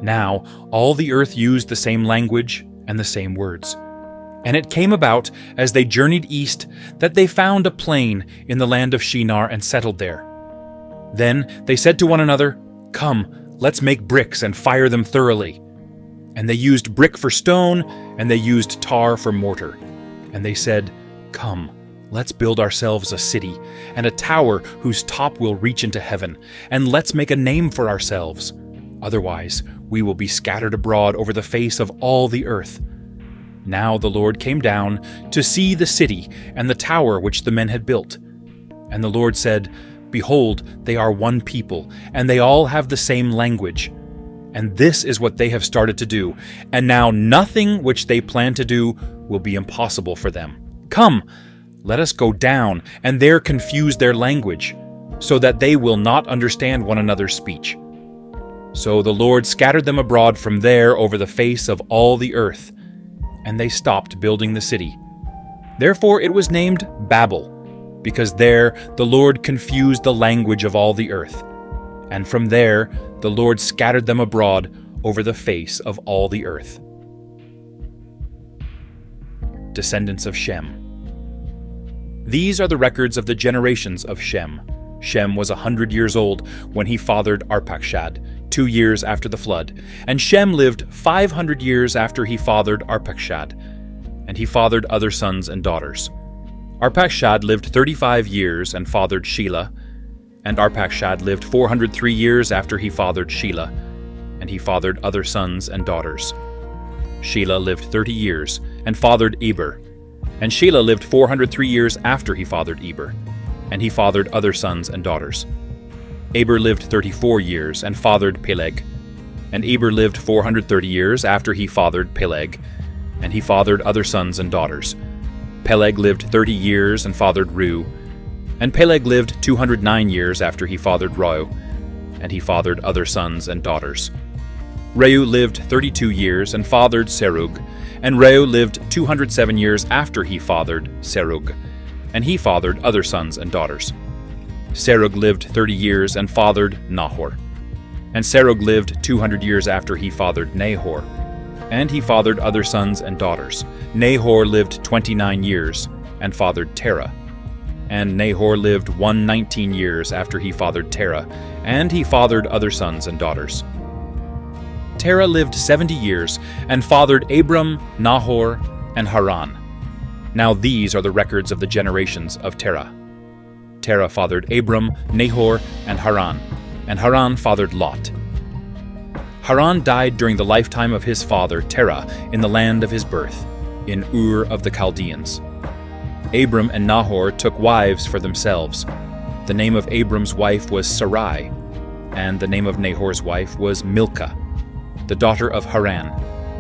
Now all the earth used the same language and the same words. And it came about, as they journeyed east, that they found a plain in the land of Shinar and settled there. Then they said to one another, "Come, let's make bricks and fire them thoroughly." And they used brick for stone, and they used tar for mortar. And they said, "Come, let's build ourselves a city, and a tower whose top will reach into heaven, and let's make a name for ourselves. Otherwise, we will be scattered abroad over the face of all the earth." Now the Lord came down to see the city and the tower which the men had built. And the Lord said, "Behold, they are one people, and they all have the same language. And this is what they have started to do, and now nothing which they plan to do will be impossible for them. Come, let us go down, and there confuse their language, so that they will not understand one another's speech." So the Lord scattered them abroad from there over the face of all the earth, and they stopped building the city. Therefore it was named Babel, because there the Lord confused the language of all the earth. And from there the Lord scattered them abroad over the face of all the earth. Descendants of Shem. These are the records of the generations of Shem. Shem was 100 years old when he fathered Arpachshad, 2 years after the flood, and Shem lived 500 years after he fathered Arpachshad, and he fathered other sons and daughters. Arpachshad lived 35 years and fathered Shelah, and Arpachshad lived 403 years after he fathered Shelah, and he fathered other sons and daughters. Shelah lived 30 years and fathered Eber, and Shelah lived 403 years after he fathered Eber, and he fathered other sons and daughters. Eber lived 34 years and fathered Peleg, and Eber lived 430 years after he fathered Peleg, and he fathered other sons and daughters. Peleg lived 30 years and fathered Reu, and Peleg lived 209 years after he fathered Reu, and he fathered other sons and daughters. Reu lived 32 years and fathered Serug, and Reu lived 207 years after he fathered Serug, and he fathered other sons and daughters. Serug lived 30 years and fathered Nahor, and Serug lived 200 years after he fathered Nahor, and he fathered other sons and daughters. Nahor lived 29 years and fathered Terah, and Nahor lived 119 years after he fathered Terah, and he fathered other sons and daughters. Terah lived 70 years and fathered Abram, Nahor, and Haran. Now these are the records of the generations of Terah. Terah fathered Abram, Nahor, and Haran fathered Lot. Haran died during the lifetime of his father Terah in the land of his birth, in Ur of the Chaldeans. Abram and Nahor took wives for themselves. The name of Abram's wife was Sarai, and the name of Nahor's wife was Milcah, the daughter of Haran,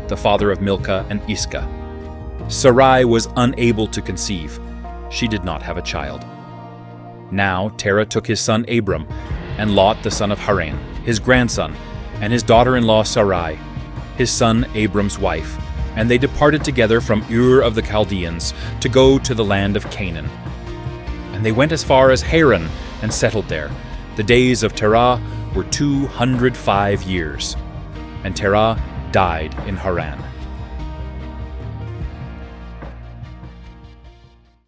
the father of Milcah and Iscah. Sarai was unable to conceive. She did not have a child. Now Terah took his son Abram, and Lot the son of Haran, his grandson, and his daughter-in-law Sarai, his son Abram's wife, and they departed together from Ur of the Chaldeans to go to the land of Canaan. And they went as far as Haran and settled there. The days of Terah were 205 years, and Terah died in Haran.